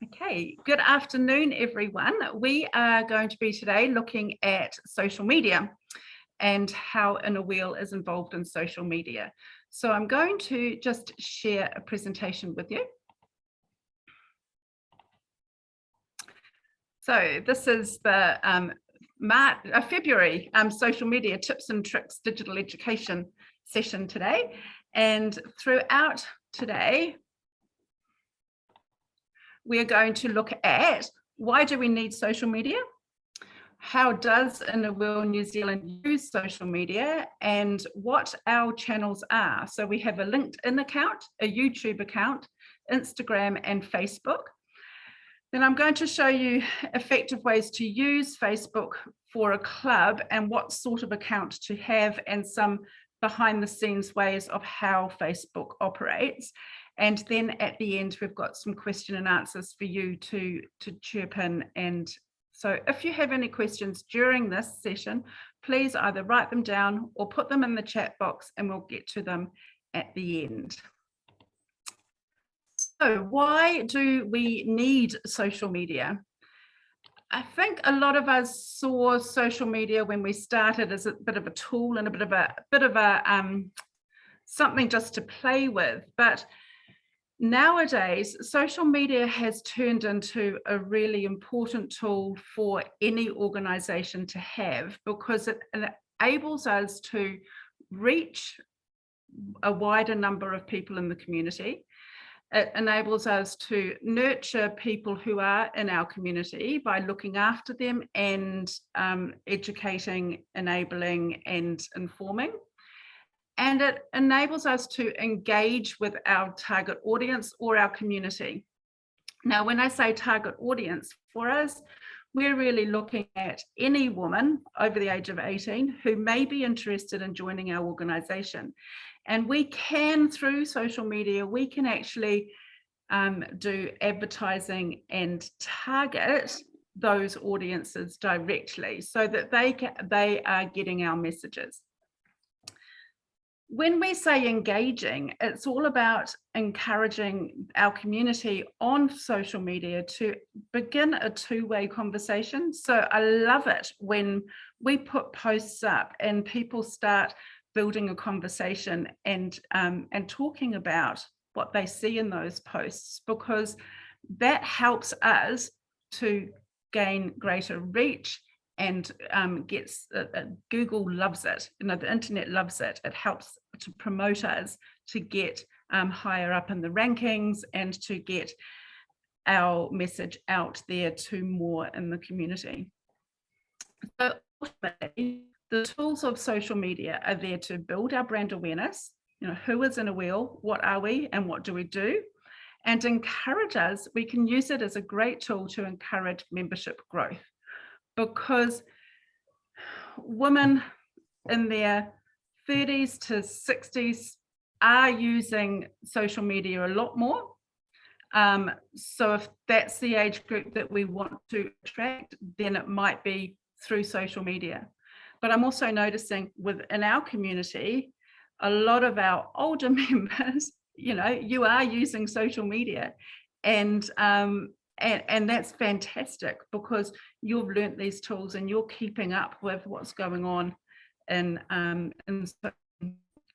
Okay, good afternoon, everyone. We are going to be today looking at social media and how Inner Wheel is involved in social media. So I'm going to just share a presentation with you. So this is the February social media tips and tricks digital education session today. And throughout today, we are going to look at why do we need social media? How does Inner Wheel New Zealand use social media and what our channels are? So we have a LinkedIn account, a YouTube account, Instagram and Facebook. Then I'm going to show you effective ways to use Facebook for a club and what sort of account to have and some behind the scenes ways of how Facebook operates. And then at the end, we've got some question and answers for you to chirp in. And so if you have any questions during this session, please either write them down or put them in the chat box and we'll get to them at the end. So why do we need social media? I think a lot of us saw social media when we started as a bit of a tool and a bit of a something just to play with. But nowadays, social media has turned into a really important tool for any organization to have because it enables us to reach a wider number of people in the community. It enables us to nurture people who are in our community by looking after them and educating, enabling and informing. And it enables us to engage with our target audience or our community. Now, when I say target audience, for us, we're really looking at any woman over the age of 18 who may be interested in joining our organisation. And we can, through social media, we can actually do advertising and target those audiences directly so that they are getting our messages. When we say engaging, it's all about encouraging our community on social media to begin a two-way conversation. So I love it when we put posts up and people start building a conversation and talking about what they see in those posts, because that helps us to gain greater reach and Google loves it, the internet loves it. It helps to promote us to get higher up in the rankings and to get our message out there to more in the community. So ultimately, the tools of social media are there to build our brand awareness, who is Inner Wheel, what are we and what do we do, and encourage us. We can use it as a great tool to encourage membership growth, because women in their 30s to 60s are using social media a lot more. So if that's the age group that we want to attract, then it might be through social media. But I'm also noticing within our community, a lot of our older members, you are using social media, and that's fantastic because you've learnt these tools and you're keeping up with what's going on in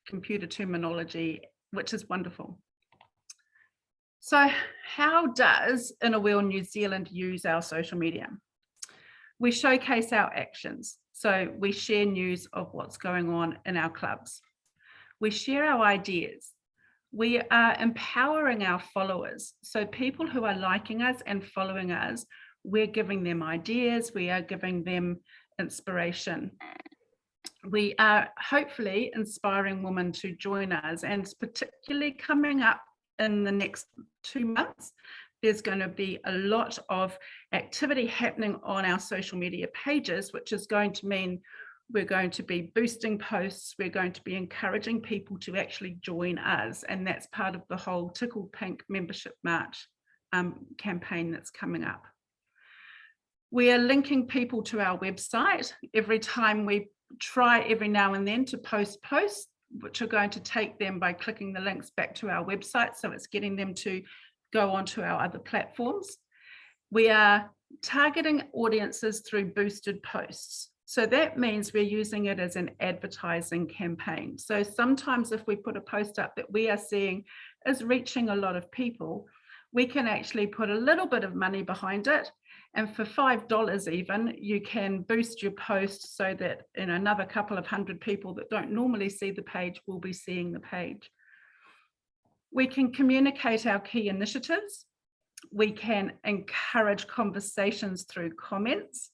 computer terminology, which is wonderful. So how does Inner Wheel New Zealand use our social media? We showcase our actions. So we share news of what's going on in our clubs. We share our ideas. We are empowering our followers. So people who are liking us and following us, we're giving them ideas, we are giving them inspiration. We are hopefully inspiring women to join us, and particularly coming up in the next 2 months, there's going to be a lot of activity happening on our social media pages, which is going to mean we're going to be boosting posts, we're going to be encouraging people to actually join us, and that's part of the whole Tickle Pink membership march campaign that's coming up. We are linking people to our website. Every time we try every now and then to post posts, which are going to take them by clicking the links back to our website, so it's getting them to go onto our other platforms. We are targeting audiences through boosted posts. So that means we're using it as an advertising campaign. So sometimes if we put a post up that we are seeing is reaching a lot of people, we can actually put a little bit of money behind it. And for $5 even, you can boost your post so that another couple of hundred people that don't normally see the page will be seeing the page. We can communicate our key initiatives. We can encourage conversations through comments,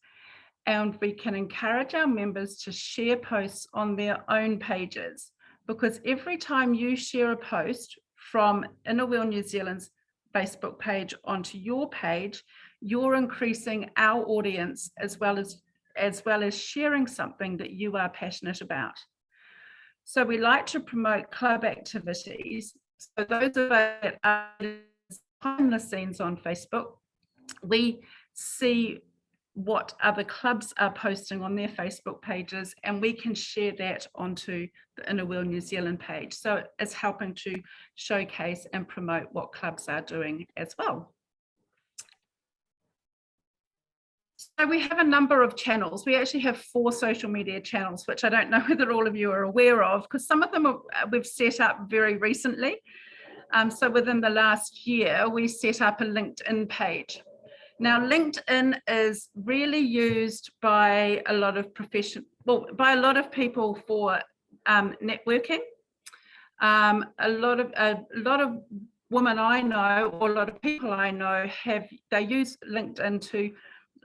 and we can encourage our members to share posts on their own pages, because every time you share a post from Inner Wheel New Zealand's Facebook page onto your page, you're increasing our audience as well as sharing something that you are passionate about. So we like to promote club activities. So those of us that are behind the scenes on Facebook, we see what other clubs are posting on their Facebook pages, and we can share that onto the Inner Wheel New Zealand page. So it's helping to showcase and promote what clubs are doing as well. So we have a number of channels. We actually have 4 social media channels, which I don't know whether all of you are aware of, because some of them we've set up very recently. So within the last year, we set up a LinkedIn page. Now, LinkedIn is really used by a lot of by a lot of people for networking. A lot of women I know, or a lot of people I know, they use LinkedIn to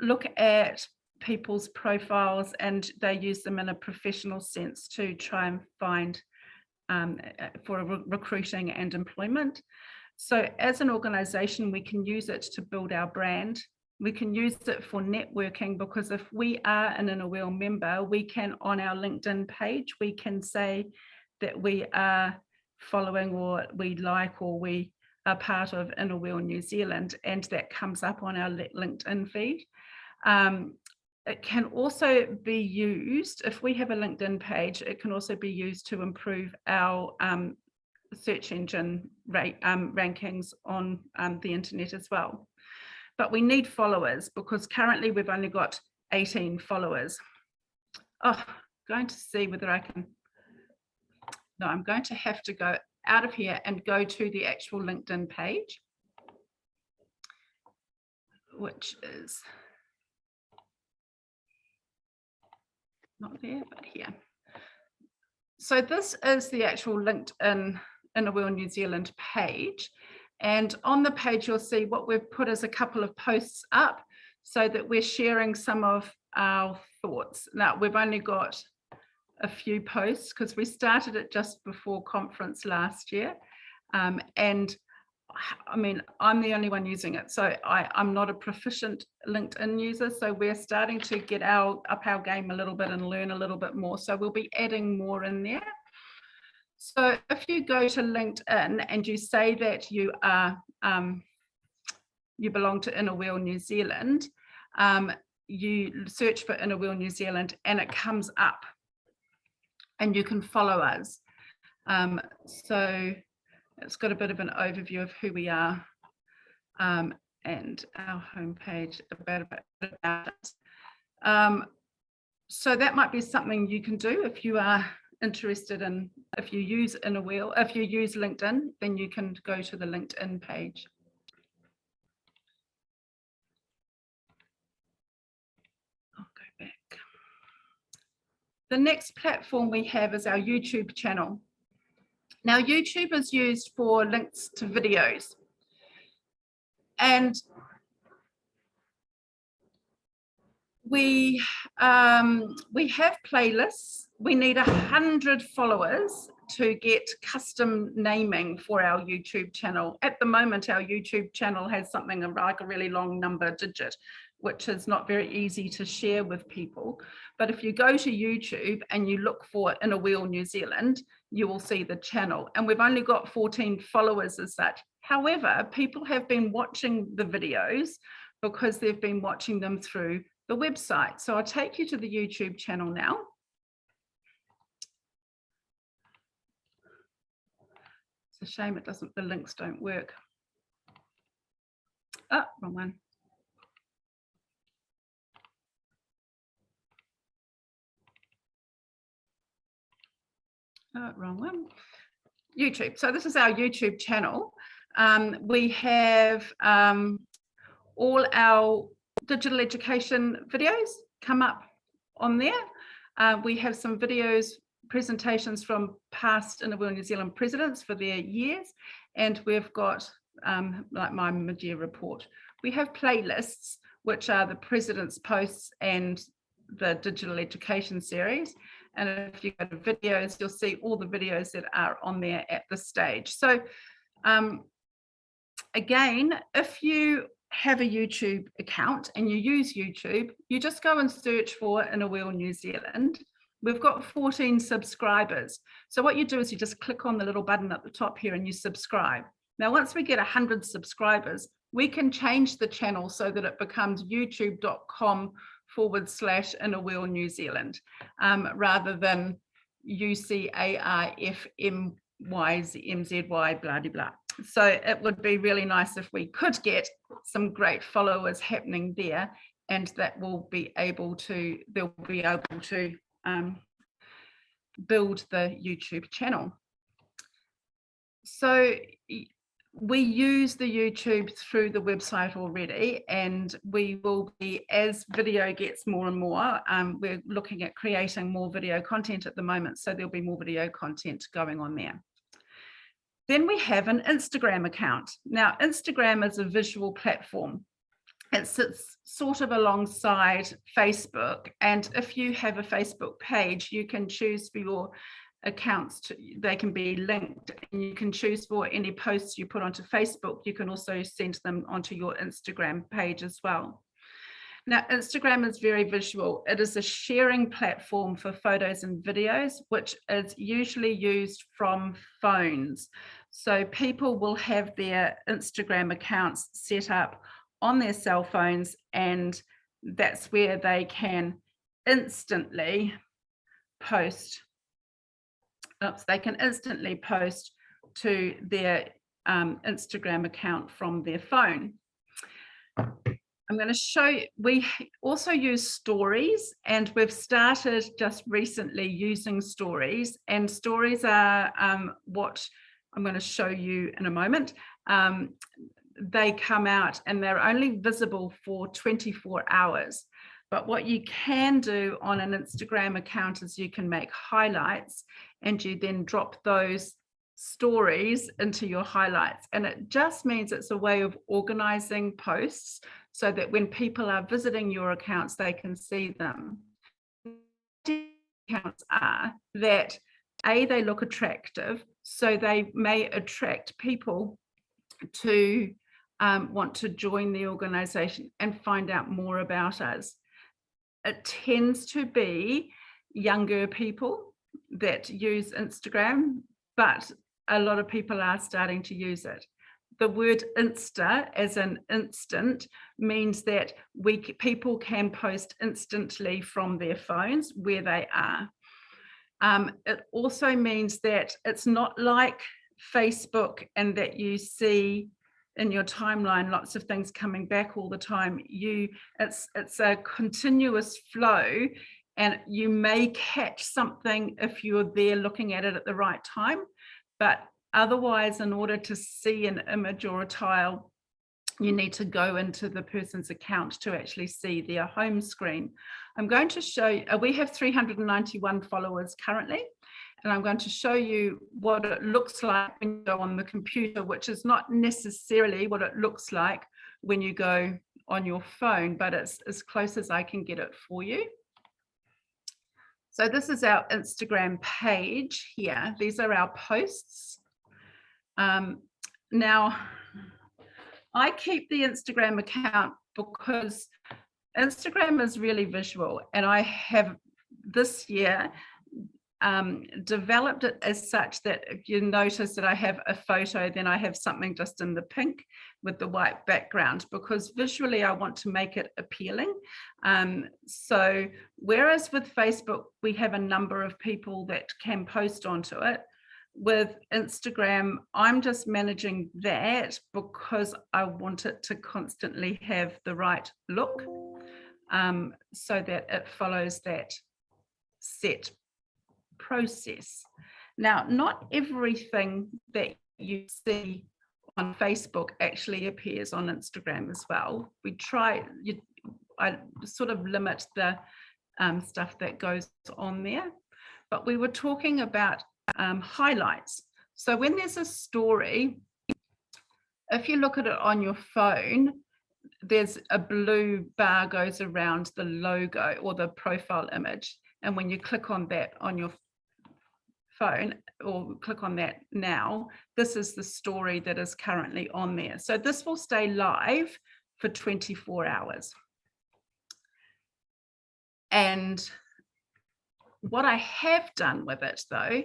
look at people's profiles, and they use them in a professional sense to try and find for recruiting and employment. So as an organization, we can use it to build our brand. We can use it for networking, because if we are an Inner Wheel member, we can, on our LinkedIn page, we can say that we are following, or we like, or we are part of Inner Wheel New Zealand, and that comes up on our LinkedIn feed. It can also be used, if we have a LinkedIn page, it can also be used to improve our search engine rankings on the internet as well. But we need followers, because currently we've only got 18 followers. Oh, going to see whether I can. No, I'm going to have to go out of here and go to the actual LinkedIn page, which is not there, but here. So this is the actual LinkedIn Inner Wheel New Zealand page. And on the page, you'll see what we've put as a couple of posts up, so that we're sharing some of our thoughts. Now, we've only got a few posts because we started it just before conference last year. And I mean, I'm the only one using it, so I'm not a proficient LinkedIn user. So we're starting to get up our game a little bit and learn a little bit more. So we'll be adding more in there. So if you go to LinkedIn and you say that you are you belong to Inner Wheel New Zealand, you search for Inner Wheel New Zealand and it comes up, and you can follow us. So it's got a bit of an overview of who we are, and our homepage about us. So that might be something you can do if you are interested in, if you use Inner Wheel, if you use LinkedIn, then you can go to the LinkedIn page. I'll go back. The next platform we have is our YouTube channel. Now, YouTube is used for links to videos, and we have playlists. We need 100 followers to get custom naming for our YouTube channel. At the moment, our YouTube channel has something like a really long number digit, which is not very easy to share with people. But if you go to YouTube and you look for Inner Wheel New Zealand, you will see the channel. And we've only got 14 followers as such. However, people have been watching the videos because they've been watching them through the website. So I'll take you to the YouTube channel now. It's a shame the links don't work. Oh, wrong one. Wrong one. YouTube. So this is our YouTube channel. We have all our digital education videos come up on there. We have some videos, presentations from past IWNZ New Zealand presidents for their years, and we've got like my mid-year report. We have playlists, which are the president's posts and the digital education series. And if you go to videos, you'll see all the videos that are on there at this stage. So again, if you have a YouTube account and you use YouTube, you just go and search for IWNZ New Zealand. We've got 14 subscribers. So what you do is you just click on the little button at the top here and you subscribe. Now, once we get 100 subscribers, we can change the channel so that it becomes youtube.com/IWNZ New Zealand rather than UCARFMYZMZY, blah, blah, blah. So it would be really nice if we could get some great followers happening there, and that will be able to, they'll be able to build the YouTube channel. So we use the YouTube through the website already, and we will be, as video gets more and more, we're looking at creating more video content at the moment, so there'll be more video content going on there. Then we have an Instagram account. Now, Instagram is a visual platform. It sits sort of alongside Facebook, and if you have a Facebook page, you can choose for your accounts they can be linked, and you can choose for any posts you put onto Facebook. You can also send them onto your Instagram page as well. Now, Instagram is very visual. It is a sharing platform for photos and videos, which is usually used from phones. So people will have their Instagram accounts set up on their cell phones, and that's where they can instantly post. They can instantly post to their Instagram account from their phone. I'm going to show you, we also use stories, and we've started just recently using stories, and stories are what I'm going to show you in a moment. They come out and they're only visible for 24 hours. But what you can do on an Instagram account is you can make highlights, and you then drop those stories into your highlights. And it just means it's a way of organizing posts so that when people are visiting your accounts, they can see them. Accounts are that they look attractive, so they may attract people to want to join the organization and find out more about us. It tends to be younger people that use Instagram, but a lot of people are starting to use it. The word Insta, as in instant, means that people can post instantly from their phones where they are. It also means that it's not like Facebook, and that you see in your timeline lots of things coming back all the time. It's a continuous flow, and you may catch something if you're there looking at it at the right time, but otherwise, in order to see an image or a tile, you need to go into the person's account to actually see their home screen. I'm going to show you, we have 391 followers currently, and I'm going to show you what it looks like when you go on the computer, which is not necessarily what it looks like when you go on your phone, but it's as close as I can get it for you. So this is our Instagram page here. These are our posts. Now, I keep the Instagram account because Instagram is really visual, and I have this year developed it as such that if you notice that I have a photo, then I have something just in the pink with the white background, because visually I want to make it appealing. So whereas with Facebook, we have a number of people that can post onto it, with Instagram, I'm just managing that because I want it to constantly have the right look, so that it follows that set process. Now, not everything that you see on Facebook actually appears on Instagram as well. I sort of limit the stuff that goes on there, but we were talking about highlights. So when there's a story, if you look at it on your phone, there's a blue bar goes around the logo or the profile image. And when you click on that on your phone or click on that now, this is the story that is currently on there. So this will stay live for 24 hours. And what I have done with it though,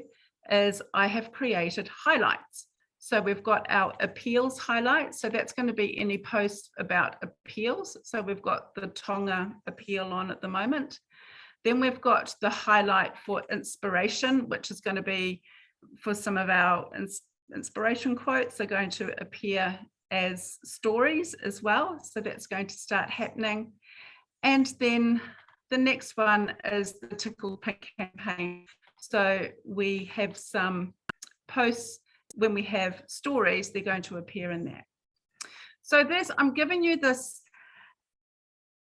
is I have created highlights. So we've got our appeals highlights. So that's going to be any posts about appeals. So we've got the Tonga appeal on at the moment. Then we've got the highlight for inspiration, which is going to be for some of our inspiration quotes are going to appear as stories as well. So that's going to start happening. And then the next one is the Tickle Pink campaign. So we have some posts. When we have stories, they're going to appear in there. So I'm giving you this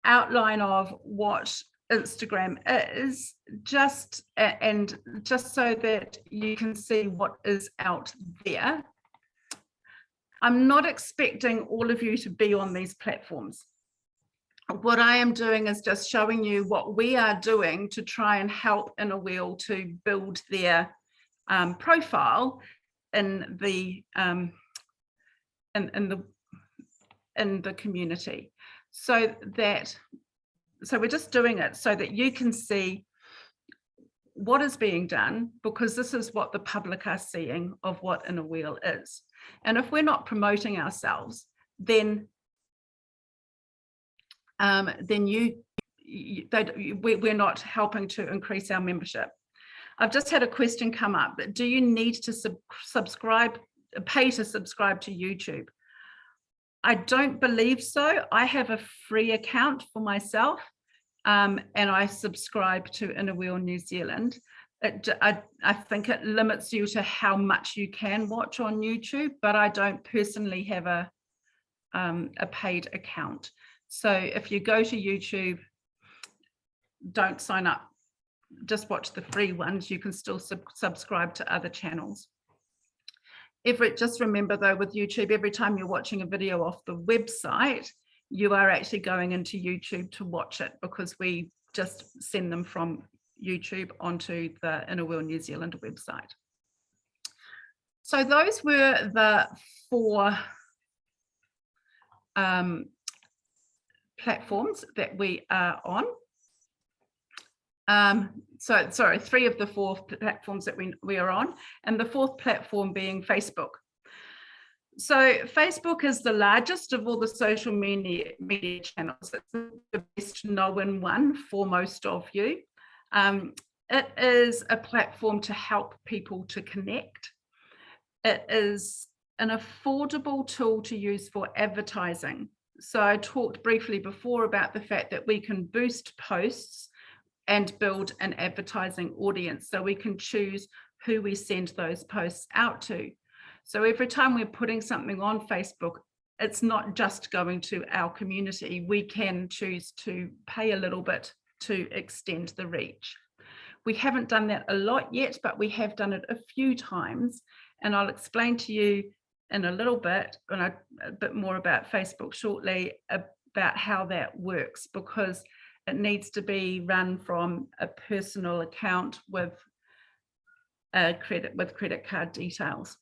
outline of what Instagram is, just so that you can see what is out there. I'm not expecting all of you to be on these platforms. What I am doing is just showing you what we are doing to try and help Inner Wheel to build their profile in the community, so we're just doing it so that you can see what is being done, because this is what the public are seeing of what Inner Wheel is. And if we're not promoting ourselves, then we're not helping to increase our membership. I've just had a question come up that do you need to pay to subscribe to YouTube? I don't believe so. I have a free account for myself, and I subscribe to Inner Wheel New Zealand. I think it limits you to how much you can watch on YouTube, but I don't personally have a paid account. So if you go to YouTube, don't sign up. Just watch the free ones. You can still subscribe to other channels. Just remember though, with YouTube, every time you're watching a video off the website, you are actually going into YouTube to watch it, because we just send them from YouTube onto the Inner Wheel New Zealand website. So those were the 4 platforms that we are on. 3 of the 4 platforms that we are on, and the 4th platform being Facebook. So Facebook is the largest of all the social media channels. It's the best known one for most of you. It is a platform to help people to connect. It is an affordable tool to use for advertising. So I talked briefly before about the fact that we can boost posts and build an advertising audience, so we can choose who we send those posts out to. So every time we're putting something on Facebook, it's not just going to our community. We can choose to pay a little bit to extend the reach. We haven't done that a lot yet, but we have done it a few times, and I'll explain to you in a little bit, and a bit more about Facebook shortly, about how that works, because it needs to be run from a personal account with credit card details.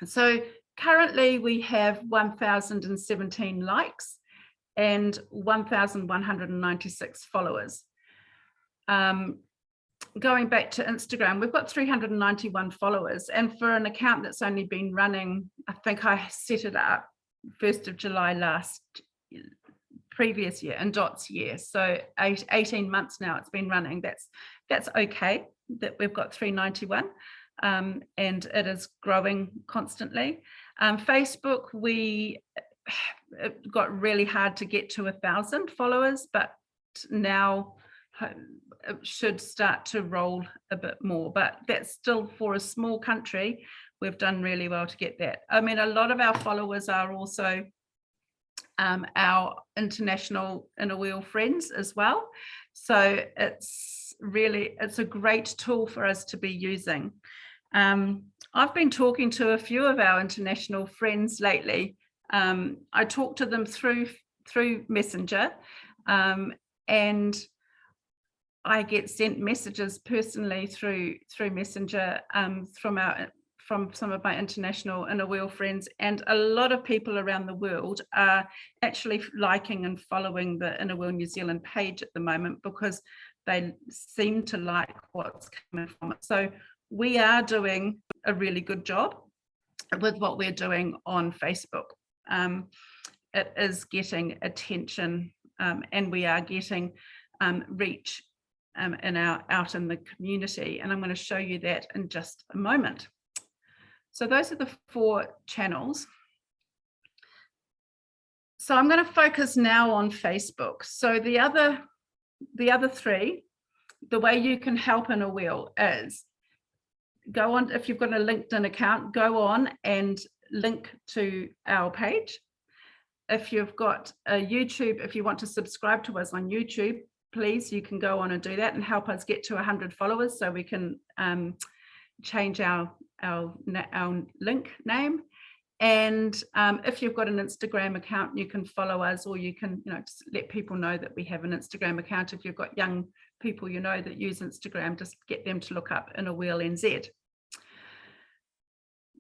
So currently we have 1,017 likes and 1,196 followers. Going back to Instagram, we've got 391 followers, and for an account that's only been running, I think I set it up 1st of July previous year, in Dot's year, so 18 months now it's been running. That's okay that we've got 391, and it is growing constantly. Facebook, it got really hard to get to 1,000 followers, but now should start to roll a bit more, but that's still, for a small country, we've done really well to get that. I mean, a lot of our followers are also our international inner wheel friends as well. So it's a great tool for us to be using. I've been talking to a few of our international friends lately. I talk to them through Messenger, and I get sent messages personally through Messenger from some of my international inner wheel friends, and a lot of people around the world are actually liking and following the Inner Wheel New Zealand page at the moment because they seem to like what's coming from it. So we are doing a really good job with what we're doing on Facebook. It is getting attention, and we are getting reach out in the community, and I'm going to show you that in just a moment. So those are the 4 channels. So I'm going to focus now on Facebook. So the other 3, the way you can help Inner Wheel is go on, if you've got a LinkedIn account, go on and link to our page. If you've got a YouTube, if you want to subscribe to us on YouTube, please, you can go on and do that and help us get to 100 followers so we can change our link name. And if you've got an Instagram account, you can follow us, or you can, just let people know that we have an Instagram account. If you've got young people that use Instagram, just get them to look up IWNZ.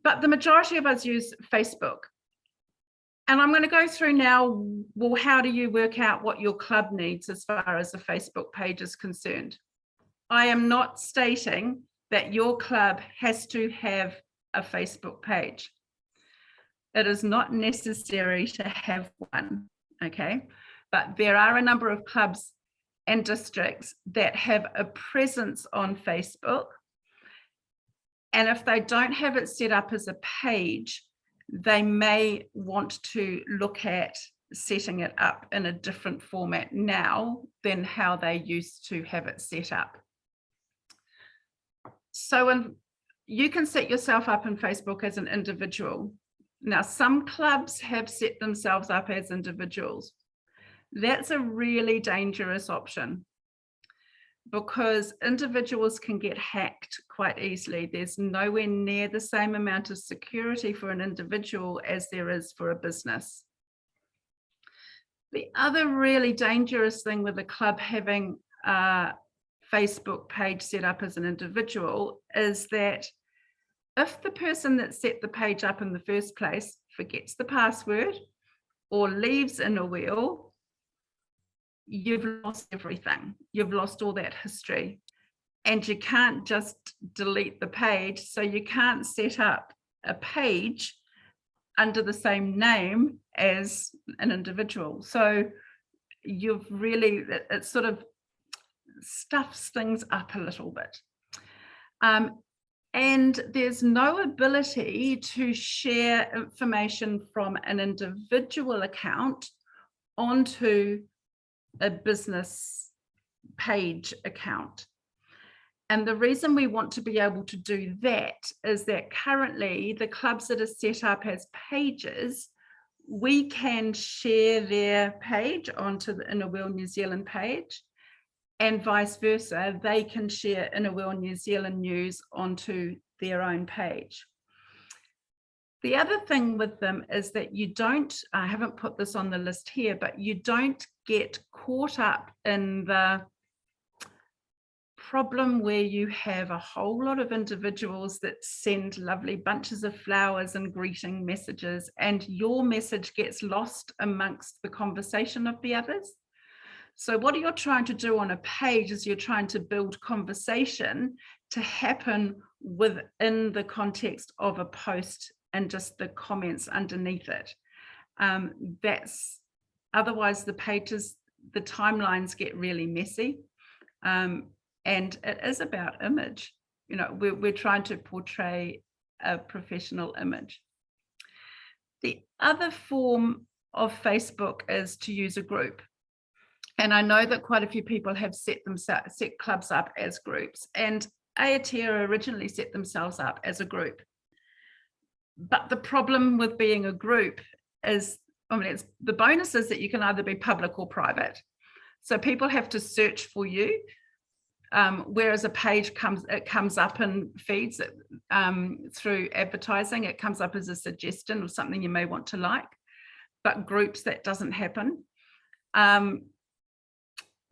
But the majority of us use Facebook. And I'm going to go through now, well, how do you work out what your club needs as far as the Facebook page is concerned? I am not stating that your club has to have a Facebook page. It is not necessary to have one, okay? But there are a number of clubs and districts that have a presence on Facebook. And if they don't have it set up as a page, they may want to look at setting it up in a different format now than how they used to have it set up. So you can set yourself up in Facebook as an individual. Now, some clubs have set themselves up as individuals. That's a really dangerous option because individuals can get hacked quite easily. There's nowhere near the same amount of security for an individual as there is for a business. The other really dangerous thing with a club having a Facebook page set up as an individual is that if the person that set the page up in the first place forgets the password or leaves Inner Wheel, you've lost everything. You've lost all that history, and you can't just delete the page. So you can't set up a page under the same name as an individual. So it sort of stuffs things up a little bit. And there's no ability to share information from an individual account onto a business page account. And the reason we want to be able to do that is that currently the clubs that are set up as pages, we can share their page onto the Inner Wheel New Zealand page, and vice versa, they can share Inner Wheel New Zealand news onto their own page. The other thing with them is that I haven't put this on the list here, but you don't get caught up in the problem where you have a whole lot of individuals that send lovely bunches of flowers and greeting messages, and your message gets lost amongst the conversation of the others. So what you're trying to do on a page is you're trying to build conversation to happen within the context of a post and just the comments underneath it. Otherwise the timelines get really messy. And it is about image. We're trying to portray a professional image. The other form of Facebook is to use a group. And I know that quite a few people have set clubs up as groups, and Aotea originally set themselves up as a group. But the problem with being a group is, it's the bonus is that you can either be public or private. So people have to search for you, whereas a page comes up in feeds through advertising. It comes up as a suggestion or something you may want to like. But groups, that doesn't happen.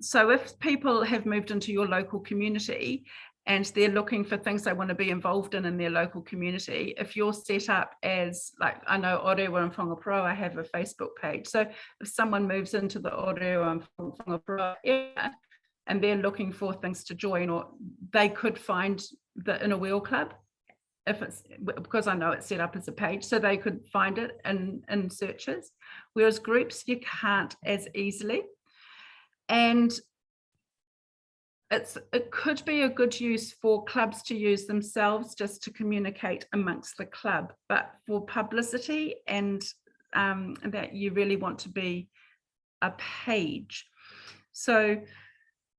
So if people have moved into your local community and they're looking for things they want to be involved in their local community, if you're set up as, like, I know Orewa and Whangaparo, I have a Facebook page. So if someone moves into the Orewa and Whangaparo area and they're looking for things to join, or they could find the Inner Wheel Club, if it's, because I know it's set up as a page, so they could find it in searches, whereas groups you can't as easily. And it could be a good use for clubs to use themselves just to communicate amongst the club, but for publicity and that you really want to be a page. So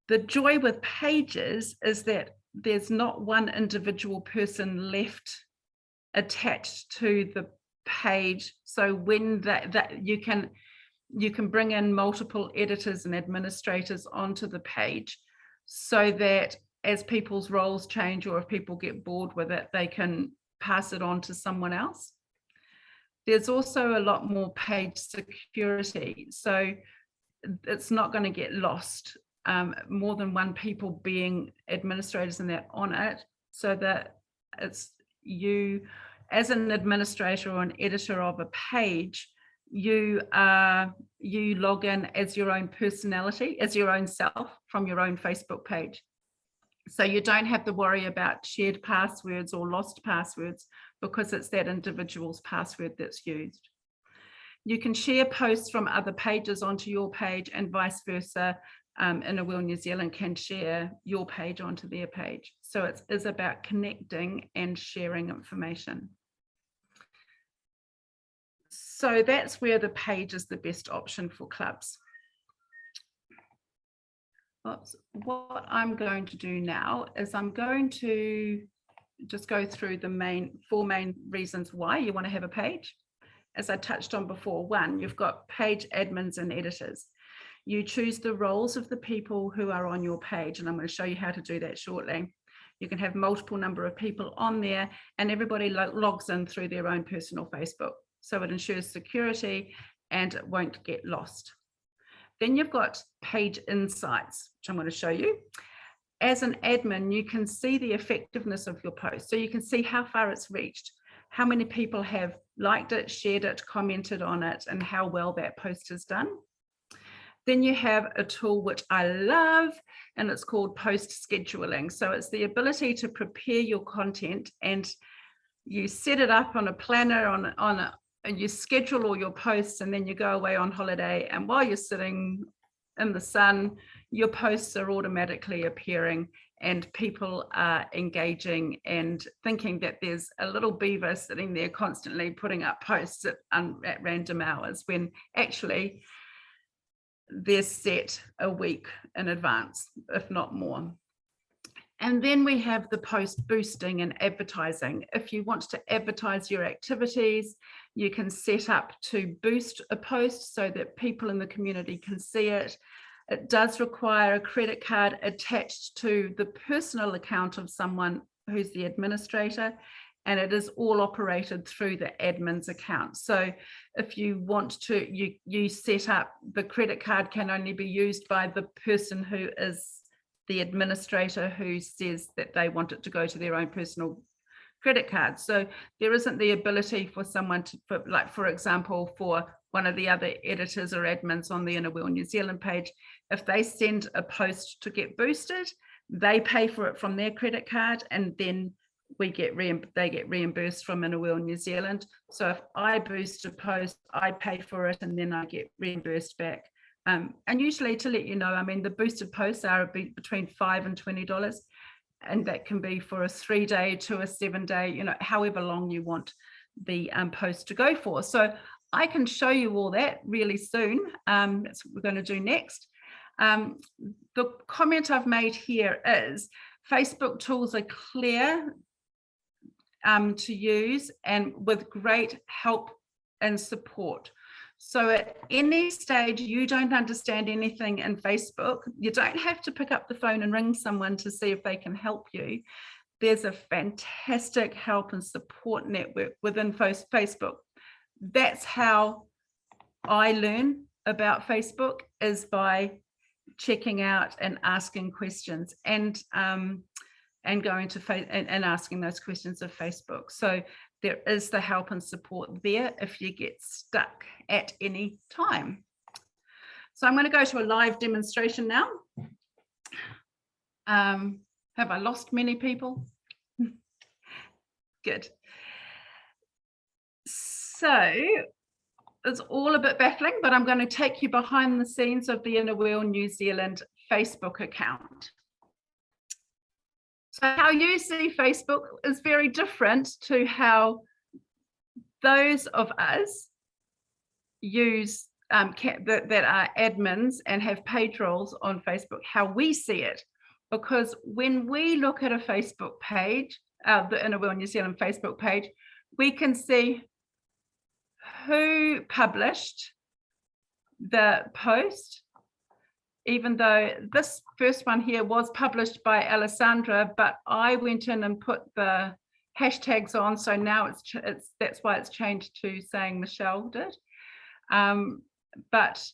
the joy with pages is that there's not one individual person left attached to the page. So when that you can bring in multiple editors and administrators onto the page, so that as people's roles change, or if people get bored with it, they can pass it on to someone else. There's also a lot more page security, so it's not going to get lost. More than one people being administrators and that on it, so that it's you as an administrator or an editor of a page, you log in as your own personality, as your own self from your own Facebook page. So you don't have to worry about shared passwords or lost passwords, because it's that individual's password that's used. You can share posts from other pages onto your page, and vice versa. Inner Wheel New Zealand can share your page onto their page. So it is about connecting and sharing information. So that's where the page is the best option for clubs. What I'm going to do now is I'm going to just go through the four main reasons why you want to have a page. As I touched on before, one, you've got page admins and editors. You choose the roles of the people who are on your page, and I'm going to show you how to do that shortly. You can have multiple number of people on there, and everybody logs in through their own personal Facebook. So it ensures security and it won't get lost. Then you've got page insights, which I'm going to show you. As an admin, you can see the effectiveness of your post. So you can see how far it's reached, how many people have liked it, shared it, commented on it, and how well that post is done. Then you have a tool which I love, and it's called post scheduling. So it's the ability to prepare your content, and you set it up on a planner, and you schedule all your posts, and then you go away on holiday, and while you're sitting in the sun, your posts are automatically appearing, and people are engaging and thinking that there's a little beaver sitting there constantly putting up posts at random hours, when actually they're set a week in advance, if not more. And then we have the post boosting and advertising. If you want to advertise your activities, you can set up to boost a post so that people in the community can see it. It does require a credit card attached to the personal account of someone who's the administrator, and it is all operated through the admin's account. So if you want to, you set up, the credit card can only be used by the person who is the administrator, who says that they want it to go to their own personal credit card. So there isn't the ability for someone to, for example, for one of the other editors or admins on the Inner Wheel New Zealand page, if they send a post to get boosted, they pay for it from their credit card, and then they get reimbursed from Inner Wheel New Zealand. So if I boost a post, I pay for it, and then I get reimbursed back. And usually, to let you know, I mean, the boosted posts are between $5 and $20, and that can be for a 3-day to a 7-day, however long you want the post to go for. So I can show you all that really soon. That's what we're going to do next. The comment I've made here is Facebook tools are clear to use and with great help and support. So at any stage you don't understand anything in Facebook, you don't have to pick up the phone and ring someone to see if they can help you. There's a fantastic help and support network within Facebook. That's how I learn about Facebook, is by checking out and asking questions and going to and asking those questions of Facebook. So there is the help and support there if you get stuck at any time. So I'm going to go to a live demonstration now. Have I lost many people? Good. So it's all a bit baffling, but I'm going to take you behind the scenes of the Inner Wheel New Zealand Facebook account. So how you see Facebook is very different to how those of us use that are admins and have page roles on Facebook, how we see it. Because when we look at a Facebook page, the Inner Wheel New Zealand Facebook page, we can see who published the post, even though this first one here was published by Alessandra, but I went in and put the hashtags on, so now that's why it's changed to saying Michelle did. But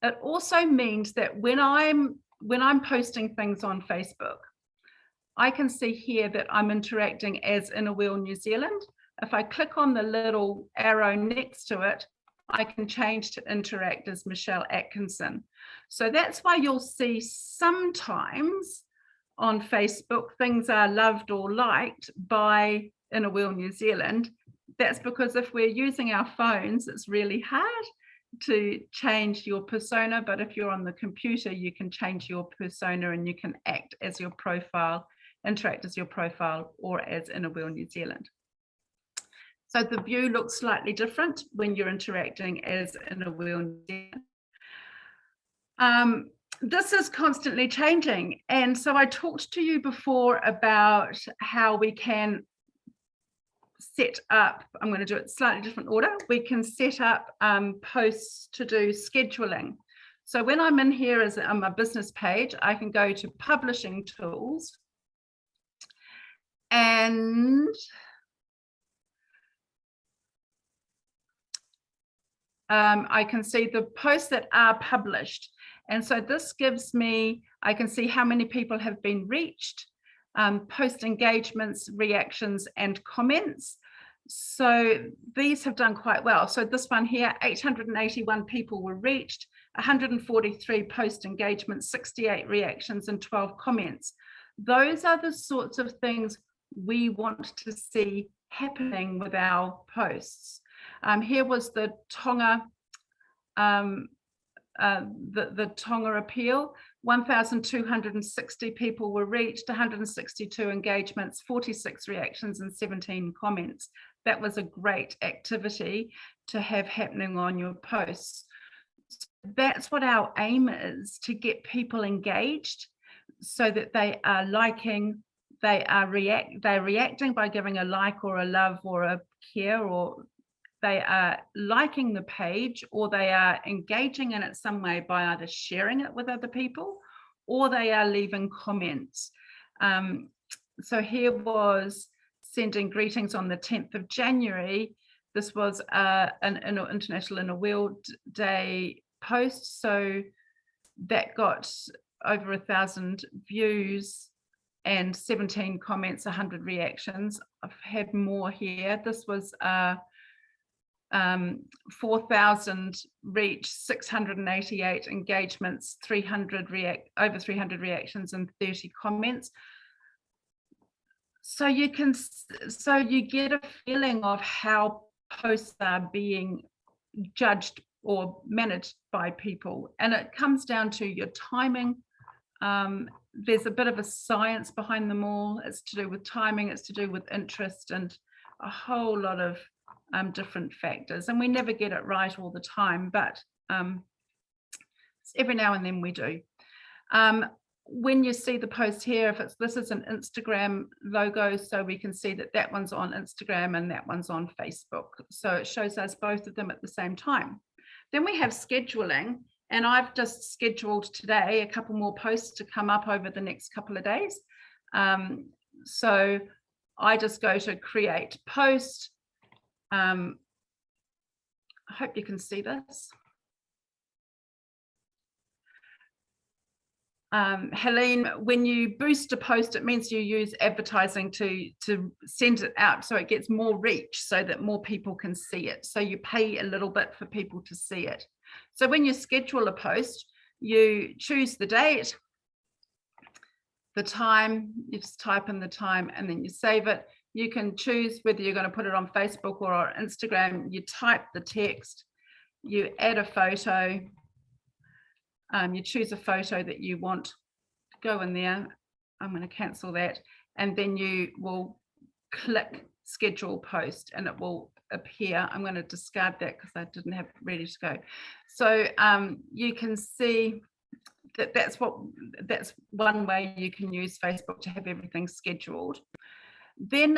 it also means that when I'm posting things on Facebook, I can see here that I'm interacting as Inner Wheel New Zealand. If I click on the little arrow next to it, I can change to interact as Michelle Atkinson. So that's why you'll see sometimes on Facebook things are loved or liked by Inner Wheel New Zealand. That's because if we're using our phones, it's really hard to change your persona, but if you're on the computer, you can change your persona and you can act as your profile, interact as your profile, or as Inner Wheel New Zealand. So the view looks slightly different when you're interacting as Inner Wheel New Zealand. This is constantly changing. And so I talked to you before about how we can set up, I'm going to do it slightly different order. We can set up posts to do scheduling. So when I'm in here as on my business page, I can go to publishing tools and I can see the posts that are published. And so this gives me, I can see how many people have been reached, post engagements, reactions, and comments. So these have done quite well. So this one here, 881 people were reached, 143 post engagements, 68 reactions, and 12 comments. Those are the sorts of things we want to see happening with our posts. Here was the Tonga, the Tonga appeal. 1,260 people were reached, 162 engagements, 46 reactions, and 17 comments. That was a great activity to have happening on your posts. That's what our aim is, to get people engaged so that they are liking, they're reacting by giving a like or a love or a care, or they are liking the page, or they are engaging in it some way by either sharing it with other people, or they are leaving comments. So here was sending greetings on the 10th of January. This was an International Inner Wheel Day post. So that got over 1,000 views and 17 comments, 100 reactions. I've had more here. This was 4,000 reach, 688 engagements, over 300 reactions, and 30 comments. So you get a feeling of how posts are being judged or managed by people, and it comes down to your timing. There's a bit of a science behind them all. It's to do with timing, it's to do with interest, and a whole lot of different factors, and we never get it right all the time, but every now and then we do. When you see the post here, if this is an Instagram logo, so we can see that that one's on Instagram and that one's on Facebook. So it shows us both of them at the same time. Then we have scheduling, and I've just scheduled today a couple more posts to come up over the next couple of days. So I just go to create post. I hope you can see this. Helene, when you boost a post, it means you use advertising to send it out so it gets more reach, so that more people can see it. So you pay a little bit for people to see it. So when you schedule a post, you choose the date, the time, you just type in the time and then you save it. You can choose whether you're going to put it on Facebook or on Instagram. You type the text, you add a photo. You choose a photo that you want to go in there. I'm going to cancel that. And then you will click schedule post and it will appear. I'm going to discard that because I didn't have it ready to go. So you can see that that's one way you can use Facebook to have everything scheduled. Then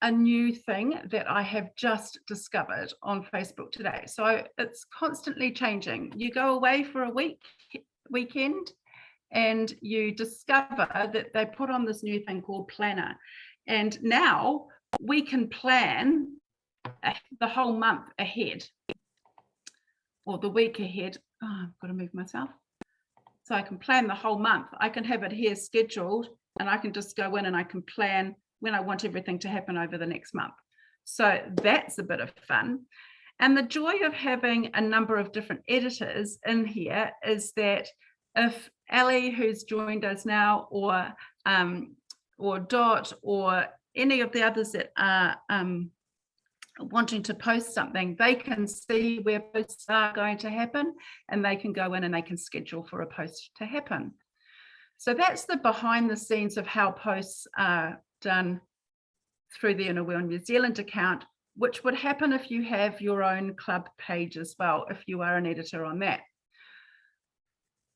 a new thing that I have just discovered on Facebook today. So it's constantly changing. You go away for a weekend and you discover that they put on this new thing called Planner. And now we can plan the whole month ahead or the week ahead. Oh, I've got to move myself. So I can plan the whole month. I can have it here scheduled and I can just go in and I can plan when I want everything to happen over the next month. So that's a bit of fun. And the joy of having a number of different editors in here is that if Ali, who's joined us now, or Dot, or any of the others that are wanting to post something, they can see where posts are going to happen and they can go in and they can schedule for a post to happen. So that's the behind the scenes of how posts are done through the IWN New Zealand account, which would happen if you have your own club page as well, if you are an editor on that.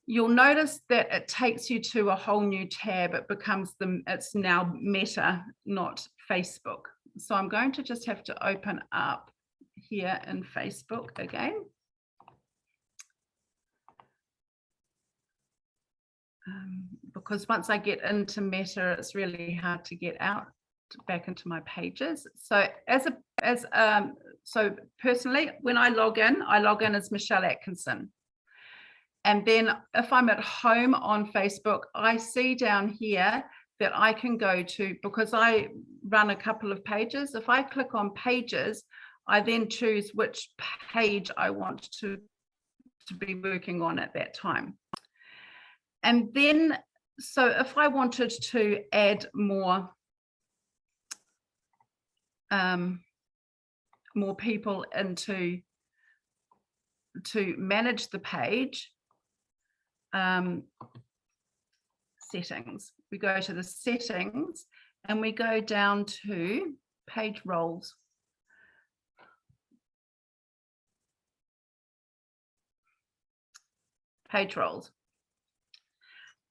You'll notice that it takes you to a whole new tab. It becomes it's now Meta, not Facebook. So I'm going to just have to open up here in Facebook again. Because once I get into Meta, it's really hard to get out back into my pages. So so personally, when I log in as Michelle Atkinson. And then if I'm at home on Facebook, I see down here that I can go to, because I run a couple of pages. If I click on pages, I then choose which page I want to be working on at that time. And then, so if I wanted to add more people to manage the page, settings, we go to the settings and we go down to page roles. Page roles.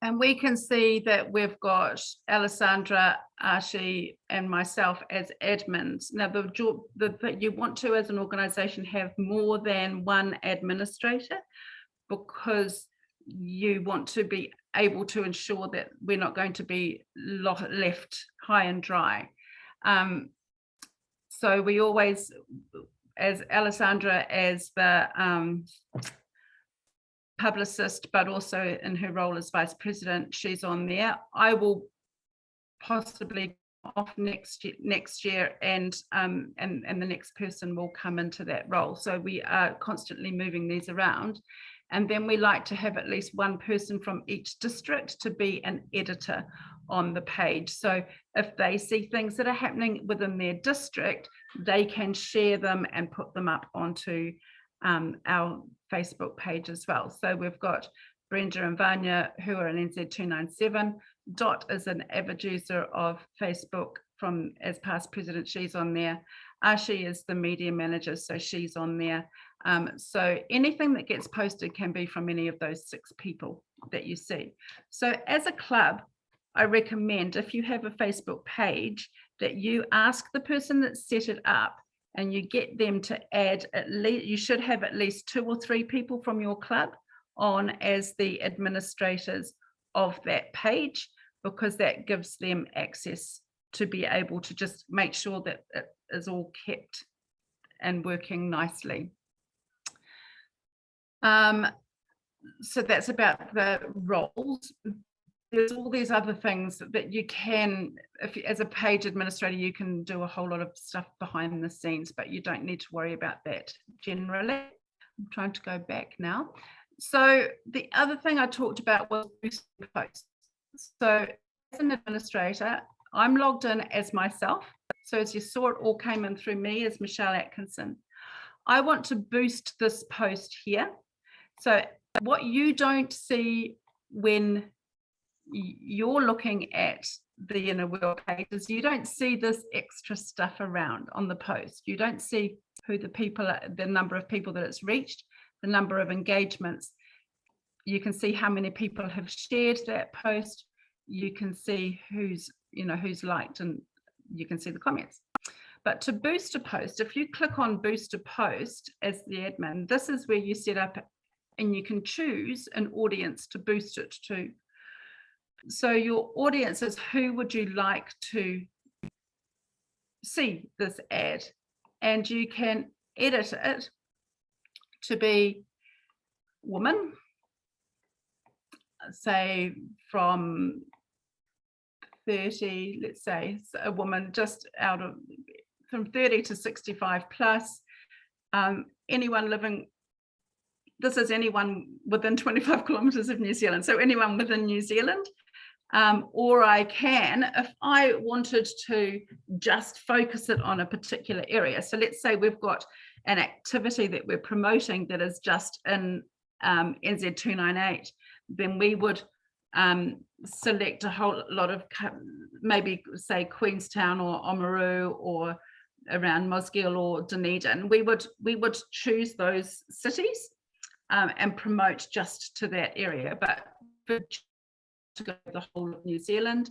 And we can see that we've got Alessandra, Ashi, and myself as admins. Now, you want to, as an organisation, have more than one administrator, because you want to be able to ensure that we're not going to be left high and dry. So we always, as Alessandra, as the publicist, but also in her role as vice president, she's on there. I will possibly off next year, and the next person will come into that role. So we are constantly moving these around. And then we like to have at least one person from each district to be an editor on the page. So if they see things that are happening within their district, they can share them and put them up onto our Facebook page as well. So we've got Brenda and Vanya, who are in NZ297. Dot is an avid user of Facebook as past president, she's on there. Ashi is the media manager, so she's on there. So anything that gets posted can be from any of those 6 people. that you see. So as a club, I recommend, if you have a Facebook page, that you ask the person that set it up and you get them to add at least, you should have at least 2 or 3 people from your club on as the administrators of that page, because that gives them access to be able to just make sure that it is all kept and working nicely. So that's about the roles. There's all these other things that you can, if you, as a page administrator, you can do a whole lot of stuff behind the scenes, but you don't need to worry about that generally. I'm trying to go back now. So the other thing I talked about was boosting posts. So as an administrator, I'm logged in as myself. So as you saw, it all came in through me as Michelle Atkinson. I want to boost this post here. So what you don't see when you're looking at the Inner World page is you don't see this extra stuff around on the post. You don't see who the people are, the number of people that it's reached, the number of engagements. You can see how many people have shared that post. You can see who's liked, and you can see the comments. But to boost a post, if you click on boost a post as the admin, this is where you set up and you can choose an audience to boost it to. So your audience is, who would you like to see this ad? And you can edit it to be woman, say from 30, let's say a woman just out of from 30 to 65 plus, anyone living, this is anyone within 25 kilometers of New Zealand, so anyone within New Zealand. Or I can, if I wanted to just focus it on a particular area. So let's say we've got an activity that we're promoting that is just in NZ 298, then we would select a whole lot of, maybe say Queenstown or Oamaru or around Mosgiel or Dunedin. We would choose those cities and promote just to that area, but to go to the whole of New Zealand.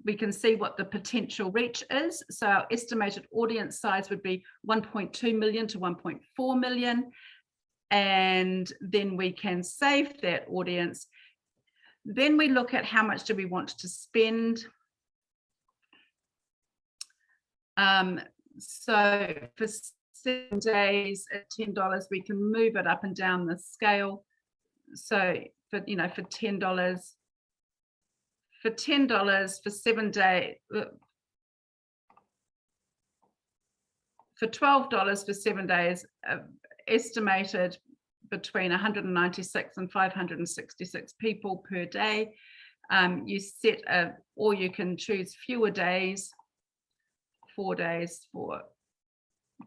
We can see what the potential reach is. So our estimated audience size would be 1.2 million to 1.4 million. And then we can save that audience. Then we look at how much do we want to spend. So for 7 days at $10, we can move it up and down the scale. So for $10, for 7 days, for $12 for 7 days, estimated between 196 and 566 people per day. You set or you can choose fewer days. 4 days for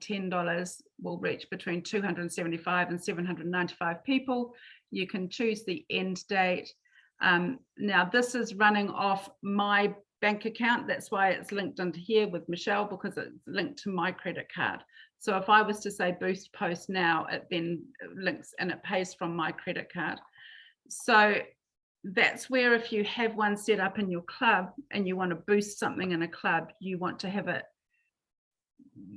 $10 will reach between 275 and 795 people. You can choose the end date. Now this is running off my bank account. That's why it's linked into here with Michelle, because it's linked to my credit card. So if I was to say boost post now, it then links and it pays from my credit card. So that's where, if you have one set up in your club and you want to boost something in a club, you want to have it,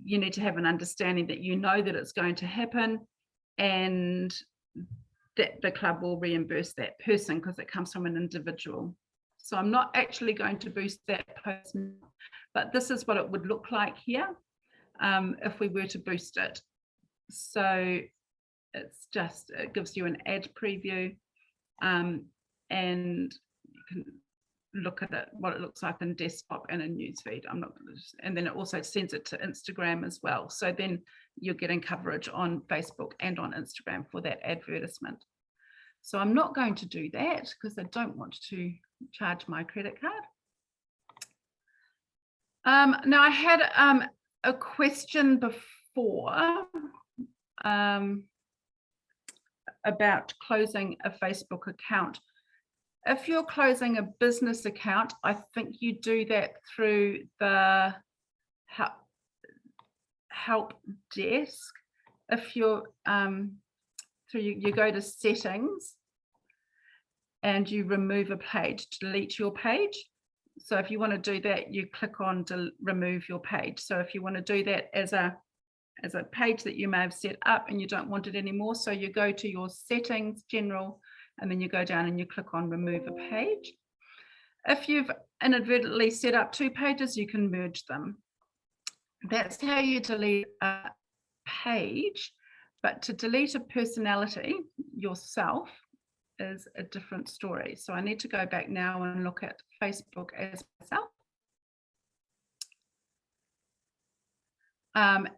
you need to have an understanding that you know that it's going to happen and that the club will reimburse that person because it comes from an individual. So I'm not actually going to boost that person, but this is what it would look like here if we were to boost it. So it's just, it gives you an ad preview and you can look at it, what it looks like in desktop and in newsfeed. I'm not going to, and then it also sends it to Instagram as well. So then you're getting coverage on Facebook and on Instagram for that advertisement. So I'm not going to do that because I don't want to charge my credit card. Now I had a question before about closing a Facebook account. If you're closing a business account, I think you do that through the help desk. If you're you go to settings and you remove a page, delete your page. So if you want to do that, you click on to remove your page. So if you want to do that as a page that you may have set up and you don't want it anymore, so you go to your settings, general, and then you go down and you click on remove a page. If you've inadvertently set up 2 pages, you can merge them. That's how you delete a page. But to delete a personality yourself is a different story. So I need to go back now and look at Facebook as myself.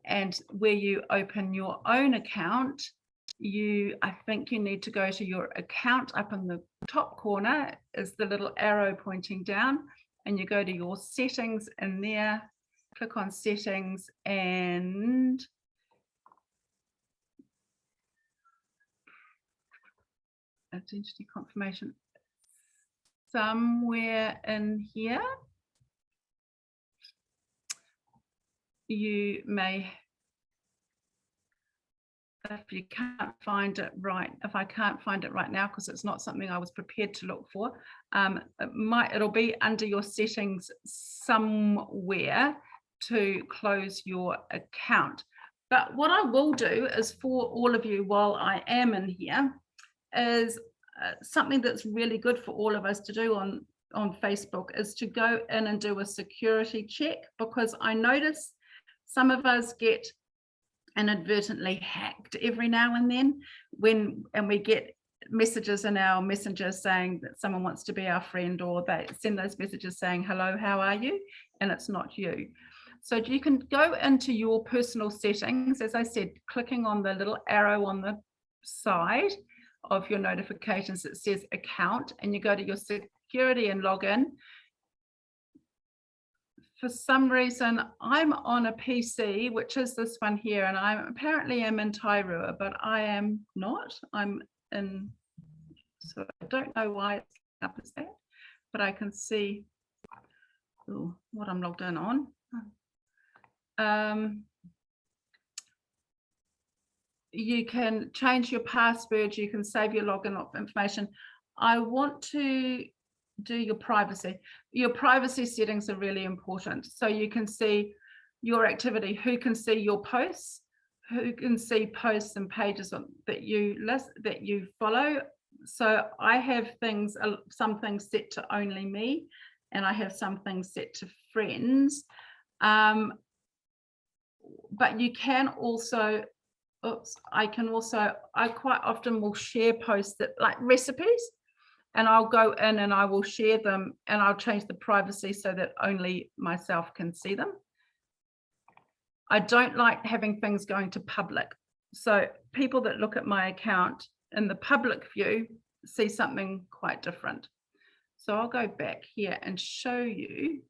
And where you open your own account, I think you need to go to your account. Up in the top corner is the little arrow pointing down, and you go to your settings in there, click on settings, and identity confirmation. Somewhere in here, you may, if you can't find it right, if I can't find it right now because it's not something I was prepared to look for, it'll be under your settings somewhere to close your account. But what I will do is, for all of you while I am in here, is something that's really good for all of us to do on Facebook is to go in and do a security check, because I notice some of us get inadvertently hacked every now and then and we get messages in our messengers saying that someone wants to be our friend, or they send those messages saying, hello, how are you? And it's not you. So you can go into your personal settings, as I said, clicking on the little arrow on the side of your notifications that says account, and you go to your security and login. For some reason, I'm on a PC, which is this one here, and I apparently am in Tairua, but I am not. I'm in, so I don't know why it's up as that, but I can see what I'm logged in on. You can change your password, you can save your login information. I want to do your privacy. Your privacy settings are really important. So you can see your activity, who can see your posts, who can see posts and pages that you follow. So I have some things set to only me, and I have some things set to friends. But you can also, I quite often will share posts that, like recipes, and I'll go in and I will share them, and I'll change the privacy so that only myself can see them. I don't like having things going to public. So people that look at my account in the public view see something quite different. So I'll go back here and show you.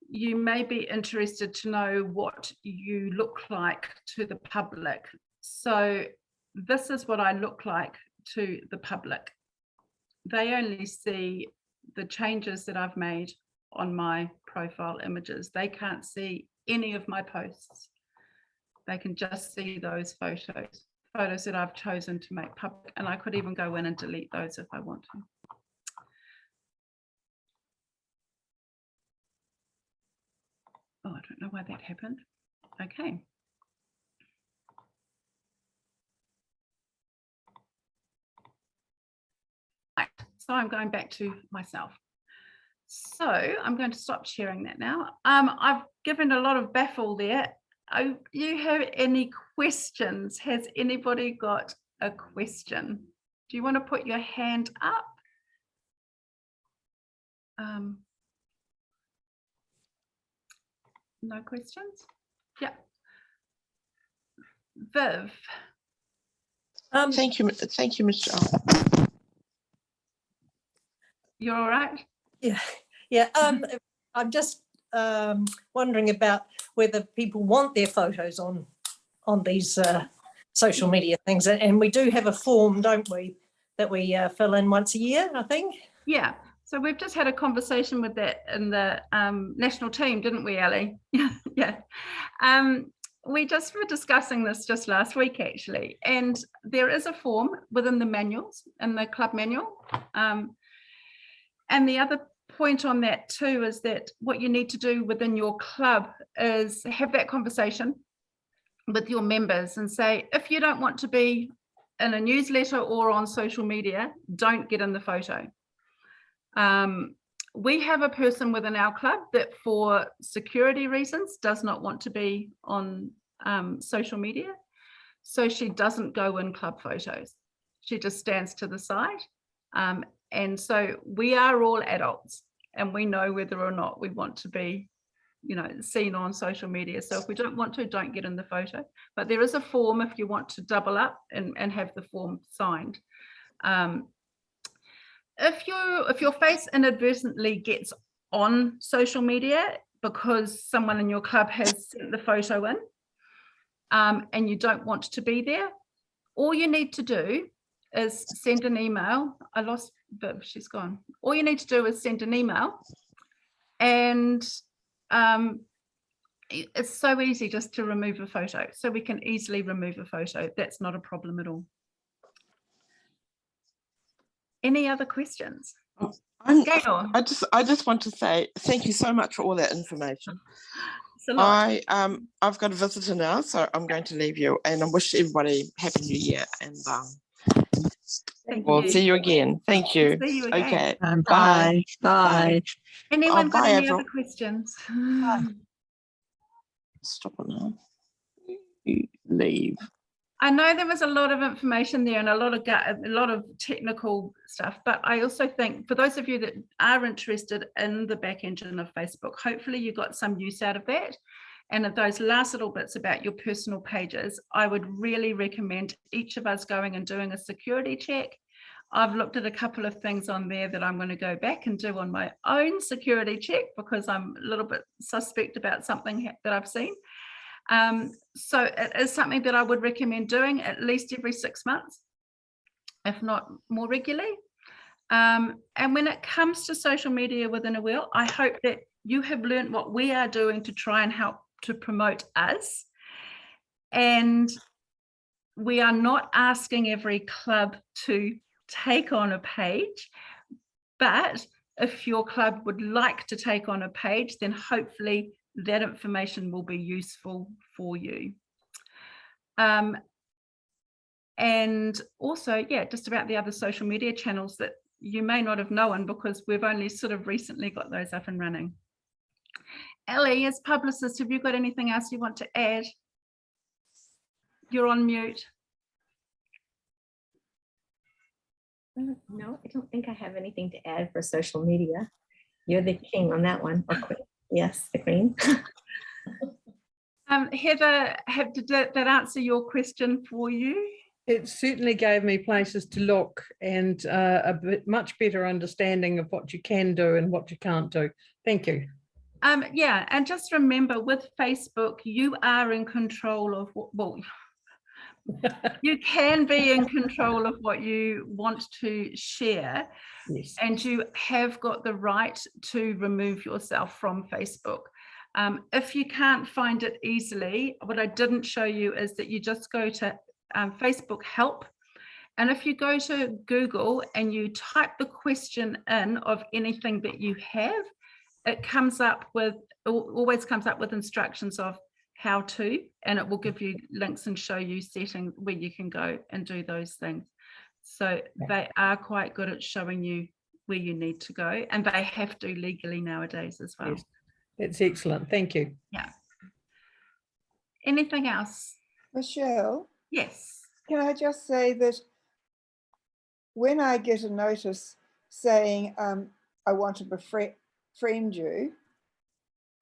You may be interested to know what you look like to the public. So this is what I look like to the public. They only see the changes that I've made on my profile images. They can't see any of my posts. They can just see those photos that I've chosen to make public, and I could even go in and delete those if I want to. Oh, I don't know why that happened. Okay. Right. So I'm going back to myself. So I'm going to stop sharing that now. I've given a lot of baffle there. Do you have any questions? Has anybody got a question? Do you want to put your hand up? No questions? Yeah. Viv. Thank you, Mr. You're all right? Yeah. I'm just wondering about whether people want their photos on these social media things, and we do have a form, don't we, that we fill in once a year, I think. Yeah. So we've just had a conversation with that in the national team, didn't we, Ali? Yeah. we just were discussing this just last week, actually, and there is a form within the manuals, in the club manual. And the other point on that too is that what you need to do within your club is have that conversation with your members and say, if you don't want to be in a newsletter or on social media, don't get in the photo. We have a person within our club that for security reasons does not want to be on social media. So she doesn't go in club photos. She just stands to the side. And so we are all adults and we know whether or not we want to be, seen on social media. So if we don't want to, don't get in the photo. But there is a form if you want to double up and have the form signed. If your face inadvertently gets on social media because someone in your club has sent the photo in, and you don't want to be there, all you need to do is send an email. I lost Viv, she's gone. All you need to do is send an email, and it's so easy just to remove a photo. So we can easily remove a photo. That's not a problem at all. Any other questions? Gaynor. I just want to say thank you so much for all that information. It's a lot. I've got a visitor now, so I'm going to leave you, and I wish everybody happy New Year, and we'll see you again. Thank you. See you again. Okay. Bye. Bye. Anyone got bye, any everyone. other questions? Stop it now. You leave. I know there was a lot of information there and a lot of technical stuff, but I also think for those of you that are interested in the back engine of Facebook, hopefully you got some use out of that. And of those last little bits about your personal pages, I would really recommend each of us going and doing a security check. I've looked at a couple of things on there that I'm going to go back and do on my own security check because I'm a little bit suspect about something that I've seen. So it is something that I would recommend doing at least every 6 months, if not more regularly. And when it comes to social media within a wheel, I hope that you have learned what we are doing to try and help to promote us. And we are not asking every club to take on a page, but if your club would like to take on a page, then hopefully that information will be useful for you. And also, yeah, just about the other social media channels that you may not have known because we've only sort of recently got those up and running. Ellie, as publicist, have you got anything else you want to add? You're on mute. No, I don't think I have anything to add for social media. You're the king on that one. Or queen. Yes, the queen. Heather, did that answer your question for you? It certainly gave me places to look and much better understanding of what you can do and what you can't do. Thank you. Yeah, and just remember with Facebook, you are in control of what, you can be in control of what you want to share. Yes. And you have got the right to remove yourself from Facebook. If you can't find it easily, what I didn't show you is that you just go to Facebook help. And if you go to Google and you type the question in of anything that you have, it always comes up with instructions of how to, and it will give you links and show you settings where you can go and do those things. So they are quite good at showing you where you need to go, and they have to legally nowadays as well. Yes. It's excellent. Thank you. Yeah. Anything else? Michelle, Yes. can I just say that when I get a notice saying I want to befriend you,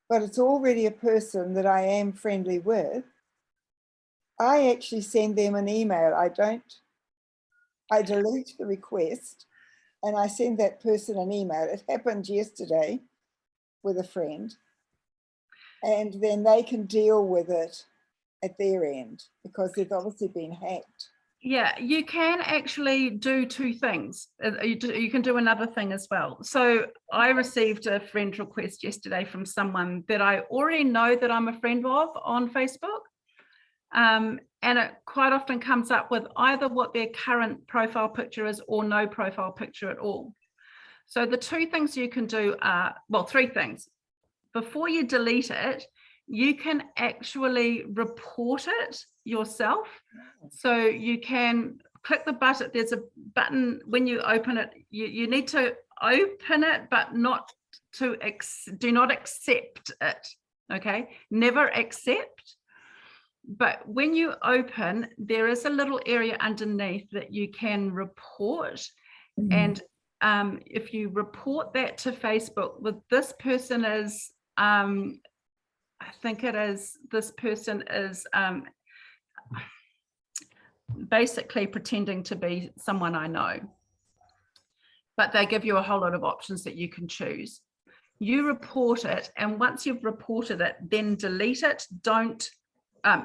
but it's already a person that I am friendly with, I actually send them an email. I delete the request and I send that person an email. It happened yesterday with a friend, and then they can deal with it at their end because they've obviously been hacked. Yeah, you can actually do two things. You can do another thing as well. So I received a friend request yesterday from someone that I already know that I'm a friend of on Facebook. And it quite often comes up with either what their current profile picture is or no profile picture at all. So the two things you can do are, well, three things. Before you delete it, you can actually report it yourself. So you can click the button. There's a button when you open it. You need to open it, but not to do not accept it. Okay, never accept. But when you open, there is a little area underneath that you can report. And if you report that to Facebook, with this person is, I think it is, this person is basically pretending to be someone I know. But they give you a whole lot of options that you can choose. You report it, and once you've reported it, then delete it. Don't,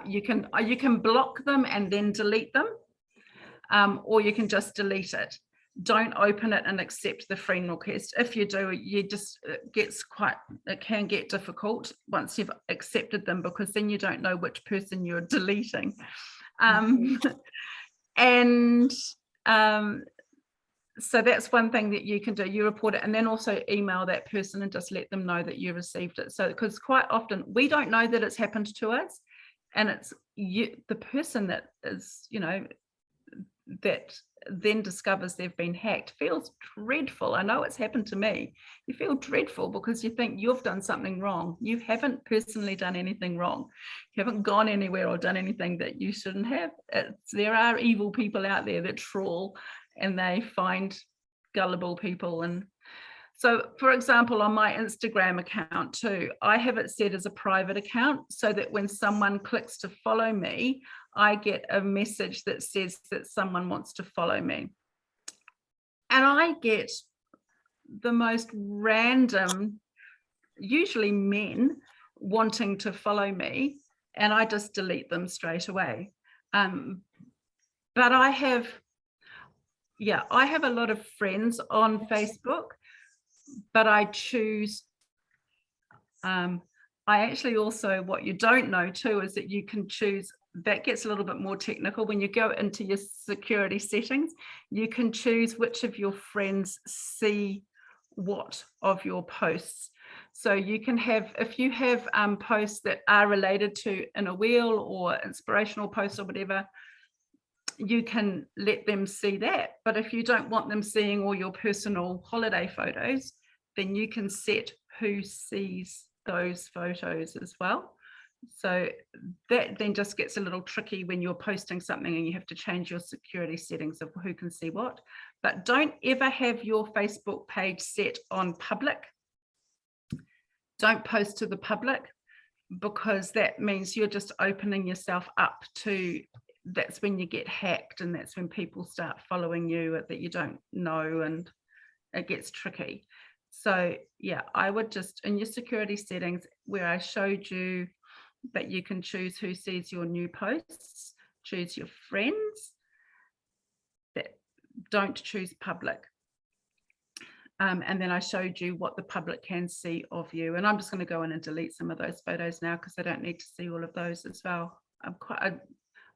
you can block them and then delete them, or you can just delete it. Don't open it and accept the friend request. If you do, it can get difficult once you've accepted them, because then you don't know which person you're deleting. So that's one thing that you can do. You report it and then also email that person and just let them know that you received it. So, because quite often we don't know that it's happened to us, and it's the person that is, that then discovers they've been hacked feels dreadful. I know it's happened to me. You feel dreadful because you think you've done something wrong. You haven't personally done anything wrong. You haven't gone anywhere or done anything that you shouldn't have. There are evil people out there that trawl and they find gullible people. And so, for example, on my Instagram account too, I have it set as a private account so that when someone clicks to follow me, I get a message that says that someone wants to follow me. And I get the most random, usually men, wanting to follow me, and I just delete them straight away. But I have a lot of friends on Facebook, but I choose, I actually also, what you don't know too, is that you can choose, that gets a little bit more technical. When you go into your security settings, you can choose which of your friends see what of your posts. So you can have, if you have posts that are related to Inner Wheel or inspirational posts or whatever, you can let them see that. But if you don't want them seeing all your personal holiday photos, then you can set who sees those photos as well. So that then just gets a little tricky when you're posting something and you have to change your security settings of who can see what. But don't ever have your Facebook page set on public. Don't post to the public, because that means you're just opening yourself up to, that's when you get hacked, and that's when people start following you that you don't know, and it gets tricky. So yeah, I would just, in your security settings where I showed you that you can choose who sees your new posts, choose your friends, that don't choose public. And then I showed you what the public can see of you. And I'm just going to go in and delete some of those photos now, because I don't need to see all of those as well.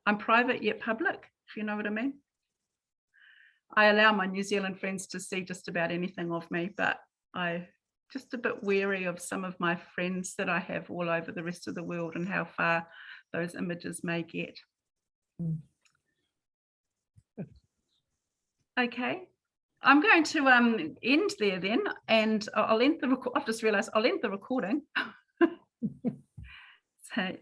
I'm private yet public, if you know what I mean. I allow my New Zealand friends to see just about anything of me, but I'm just a bit wary of some of my friends that I have all over the rest of the world and how far those images may get. Okay, I'm going to end there then, and I'll end the record. I've just realized I'll end the recording. So